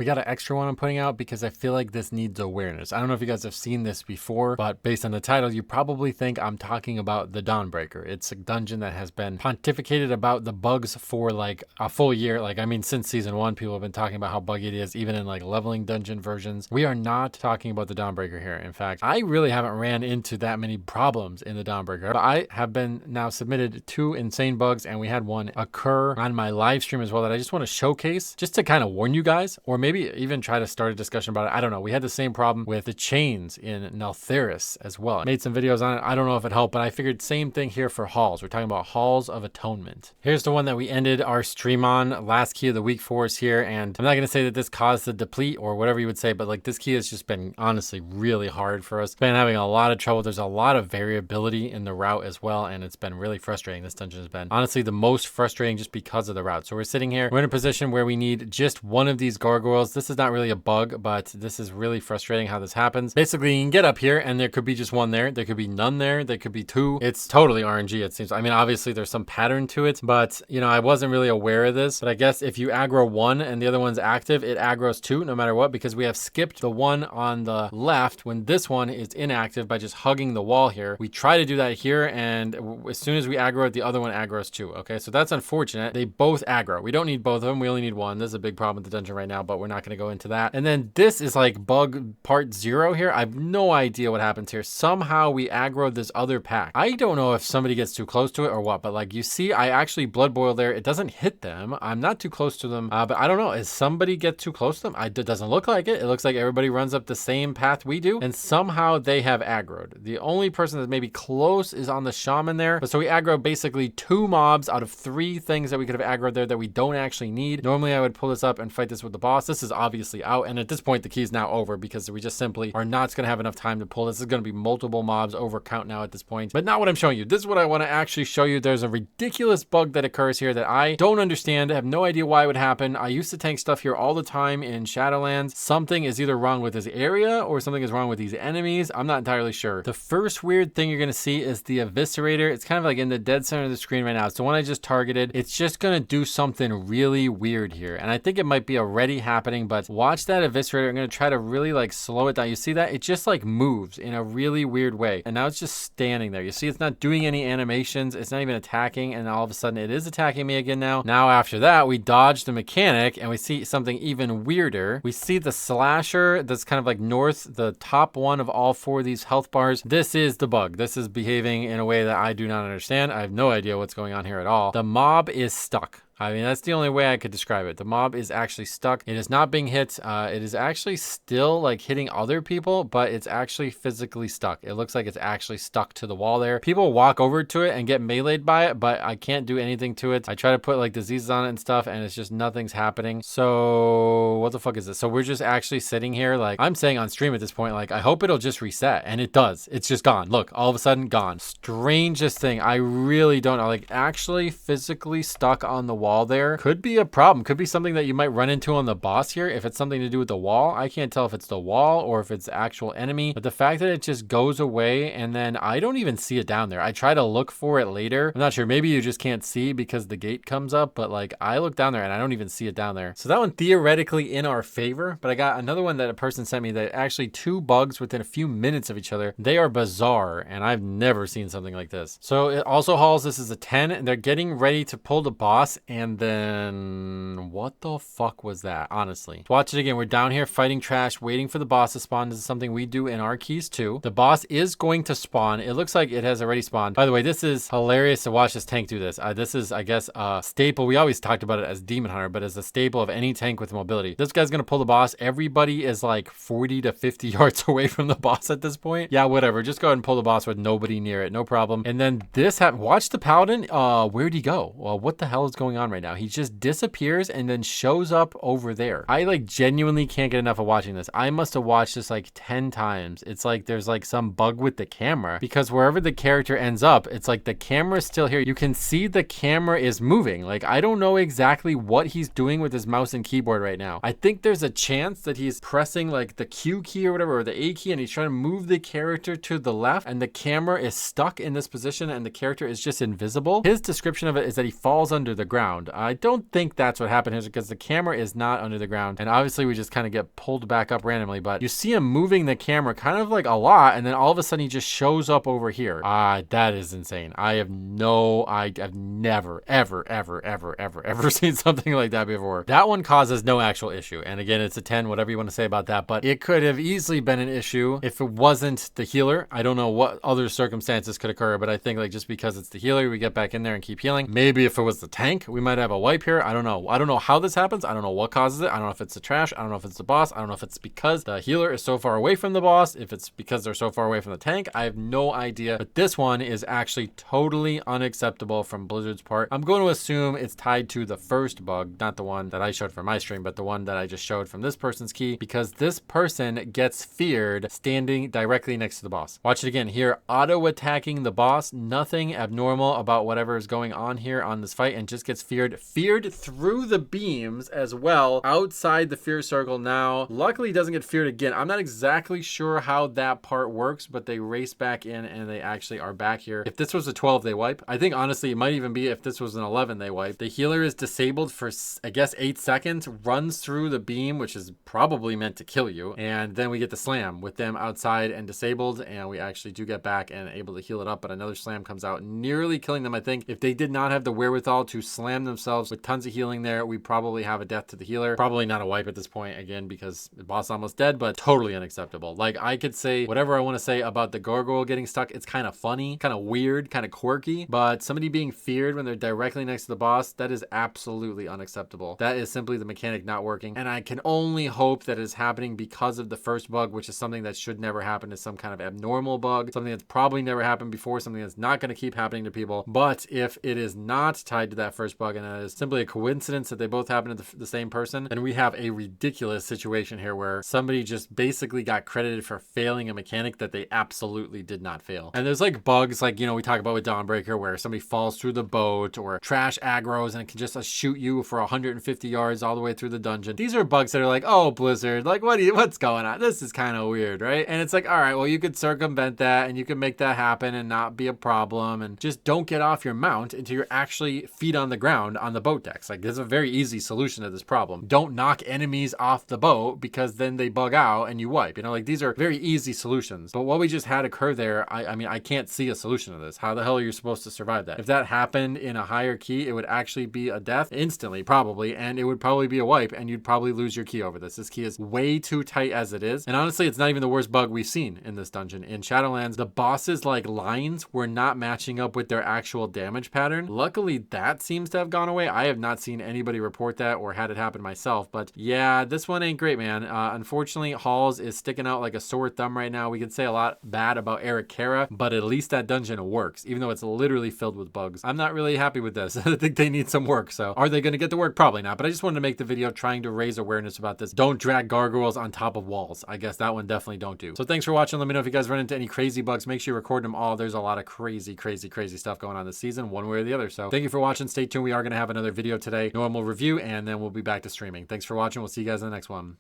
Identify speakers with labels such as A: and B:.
A: We got an extra one I'm putting out because I feel like this needs awareness. I don't know if you guys have seen this before, but based on the title, you probably think I'm talking about the Dawnbreaker. It's a dungeon that has been pontificated about the bugs for like a full year. Like, I mean, since season 1, people have been talking about how buggy it is, even in like leveling dungeon versions. We are not talking about the Dawnbreaker here. In fact, I really haven't ran into that many problems in the Dawnbreaker. But I have been now submitted 2 insane bugs, and we had one occur on my live stream as well that I just want to showcase just to kind of warn you guys, or maybe even try to start a discussion about it. I don't know. We had the same problem with the chains in Neltheris as well. I made some videos on it. I don't know if it helped, but I figured same thing here for halls. We're talking about halls of atonement. Here's the one that we ended our stream on. Last key of the week for us here. And I'm not going to say that this caused the deplete or whatever you would say, but like this key has just been honestly really hard for us. Been having a lot of trouble. There's a lot of variability in the route as well. And it's been really frustrating. This dungeon has been honestly the most frustrating just because of the route. So we're sitting here. We're in a position where we need just one of these gargoyles. This is not really a bug, but this is really frustrating how this happens. Basically, you can get up here and there could be just one there. There could be none there. There could be 2. It's totally RNG, it seems. I mean, obviously there's some pattern to it, but you know, I wasn't really aware of this. But I guess if you aggro one and the other one's active, it aggroes 2 no matter what, because we have skipped the one on the left when this one is inactive by just hugging the wall here. We try to do that here, and as soon as we aggro it, the other one aggroes too. Okay, so that's unfortunate. They both aggro. We don't need both of them. We only need one. This is a big problem with the dungeon right now, but we're not going to go into that. And then this is like bug part 0 here. I have no idea what happens here. Somehow we aggroed this other pack. I don't know if somebody gets too close to it or what, but like you see, I actually blood boil there. It doesn't hit them. I'm not too close to them, but I don't know. Is somebody get too close to them? It doesn't look like it. It looks like everybody runs up the same path we do, and somehow they have aggroed. The only person that's maybe close is on the shaman there. But so we aggro basically 2 mobs out of 3 things that we could have aggroed there that we don't actually need. Normally I would pull this up and fight this with the boss. This is obviously out, and at this point the key is now over because we just simply are not going to have enough time to pull. This is going to be multiple mobs over count now at this point, but not what I'm showing you. This is what I want to actually show you. There's a ridiculous bug that occurs here that I don't understand. I have no idea why it would happen. I used to tank stuff here all the time in Shadowlands. Something is either wrong with this area or something is wrong with these enemies. I'm not entirely sure. The first weird thing you're going to see is the Eviscerator. It's kind of like in the dead center of the screen right now. It's the one I just targeted. It's just going to do something really weird here, and I think it might be already happening, but watch that Eviscerator. I'm going to try to really like slow it down. You see that? It just like moves in a really weird way, and now it's just standing there. You see it's not doing any animations. It's not even attacking, and all of a sudden it is attacking me again now. Now after that, we dodge the mechanic, and we see something even weirder. We see the slasher that's kind of like north, the top one of all 4 of these health bars. This is the bug. This is behaving in a way that I do not understand. I have no idea what's going on here at all. The mob is stuck. I mean, that's the only way I could describe it. The mob is actually stuck. It is not being hit. It is actually still like hitting other people, but it's actually physically stuck. It looks like it's actually stuck to the wall there. People walk over to it and get meleeed by it, but I can't do anything to it. I try to put like diseases on it and stuff, and it's just nothing's happening. So what the fuck is this? So we're just actually sitting here. Like I'm saying on stream at this point, like I hope it'll just reset, and it does. It's just gone. Look, all of a sudden gone. Strangest thing. I really don't know. Like actually physically stuck on the wall there could be a problem. Could be something that you might run into on the boss here. If it's something to do with the wall, I can't tell if it's the wall or if it's the actual enemy, but the fact that it just goes away and then I don't even see it down there. I try to look for it later. I'm not sure. Maybe you just can't see because the gate comes up, but like I look down there and I don't even see it down there. So that one theoretically in our favor, but I got another one that a person sent me that actually 2 bugs within a few minutes of each other. They are bizarre, and I've never seen something like this. So it also hauls. This is a 10, and they're getting ready to pull the boss, and then what the fuck was that? Honestly, watch it again. We're down here fighting trash, waiting for the boss to spawn. This is something we do in our keys too. The boss is going to spawn. It looks like it has already spawned. By the way, this is hilarious to watch this tank do this. This is, I guess, a staple. We always talked about it as Demon Hunter, but as a staple of any tank with mobility. This guy's gonna pull the boss. Everybody is like 40 to 50 yards away from the boss at this point. Yeah, whatever. Just go ahead and pull the boss with nobody near it. No problem. And then this happened. Watch the paladin. Where'd he go? Well, what the hell is going on right now? He just disappears and then shows up over there. I like genuinely can't get enough of watching this. I must have watched this like 10 times. It's like there's like some bug with the camera, because wherever the character ends up, it's like the camera's still here. You can see the camera is moving. Like I don't know exactly what he's doing with his mouse and keyboard right now. I think there's a chance that he's pressing like the Q key or whatever, or the A key, and he's trying to move the character to the left, and the camera is stuck in this position and the character is just invisible. His description of it is that he falls under the ground. I don't think that's what happened here, because the camera is not under the ground, and obviously we just kind of get pulled back up randomly, but you see him moving the camera kind of like a lot, and then all of a sudden he just shows up over here. That is insane. I've never, ever seen something like that before. That one causes no actual issue, and again, it's a 10, whatever you want to say about that, but it could have easily been an issue if it wasn't the healer. I don't know what other circumstances could occur, but I think like just because it's the healer, we get back in there and keep healing. Maybe if it was the tank, we might have a wipe here. I don't know. I don't know how this happens. I don't know what causes it. I don't know if it's the trash. I don't know if it's the boss. I don't know if it's because the healer is so far away from the boss, if it's because they're so far away from the tank. I have no idea, but this one is actually totally unacceptable from Blizzard's part. I'm going to assume it's tied to the first bug, not the one that I showed for my stream, but the one that I just showed from this person's key, because this person gets feared standing directly next to the boss. Watch it again here, auto attacking the boss. Nothing abnormal about whatever is going on here on this fight, and just gets feared through the beams as well, outside the fear circle. Now luckily he doesn't get feared again. I'm not exactly sure how that part works, but they race back in and they actually are back here. If this was a 12, they wipe. I think honestly it might even be if this was an 11, they wipe. The healer is disabled for I guess 8 seconds, runs through the beam, which is probably meant to kill you, and then we get the slam with them outside and disabled, and we actually do get back and able to heal it up, but another slam comes out, nearly killing them. I think if they did not have the wherewithal to slam themselves with tons of healing there, we probably have a death to the healer. Probably not a wipe at this point, again, because the boss is almost dead, but totally unacceptable. Like, I could say whatever I want to say about the Gargoyle getting stuck. It's kind of funny, kind of weird, kind of quirky, but somebody being feared when they're directly next to the boss, that is absolutely unacceptable. That is simply the mechanic not working, and I can only hope that it's happening because of the first bug, which is something that should never happen. Is some kind of abnormal bug, something that's probably never happened before, something that's not going to keep happening to people. But if it is not tied to that first bug, and it is simply a coincidence that they both happen to the same person, then we have a ridiculous situation here where somebody just basically got credited for failing a mechanic that they absolutely did not fail. And there's like bugs, like, you know, we talk about with Dawnbreaker, where somebody falls through the boat, or trash aggroes and it can just shoot you for 150 yards all the way through the dungeon. These are bugs that are like, oh, Blizzard, like what's going on? This is kind of weird, right? And it's like, all right, well, you could circumvent that and you can make that happen and not be a problem, and just don't get off your mount until you're actually feet on the ground on the boat decks. Like, there's a very easy solution to this problem. Don't knock enemies off the boat, because then they bug out and you wipe. You know, like, these are very easy solutions. But what we just had occur there, I mean, I can't see a solution to this. How the hell are you supposed to survive that? If that happened in a higher key, it would actually be a death instantly, probably, and it would probably be a wipe, and you'd probably lose your key over this. This key is way too tight as it is. And honestly, it's not even the worst bug we've seen in this dungeon. In Shadowlands, the bosses' like lines were not matching up with their actual damage pattern. Luckily, that seems to have gone away. I have not seen anybody report that or had it happen myself, but yeah, this one ain't great, man. Unfortunately, Halls is sticking out like a sore thumb right now. We could say a lot bad about Eric Kara, but at least that dungeon works, even though it's literally filled with bugs. I'm not really happy with this. I think they need some work. So are they going to get the work? Probably not, but I just wanted to make the video trying to raise awareness about this. Don't drag gargoyles on top of walls. I guess that one definitely don't do. So thanks for watching. Let me know if you guys run into any crazy bugs. Make sure you record them all. There's a lot of crazy stuff going on this season, one way or the other. So thank you for watching. Stay tuned. We are going to have another video today, normal review, and then we'll be back to streaming. Thanks for watching. We'll see you guys in the next one.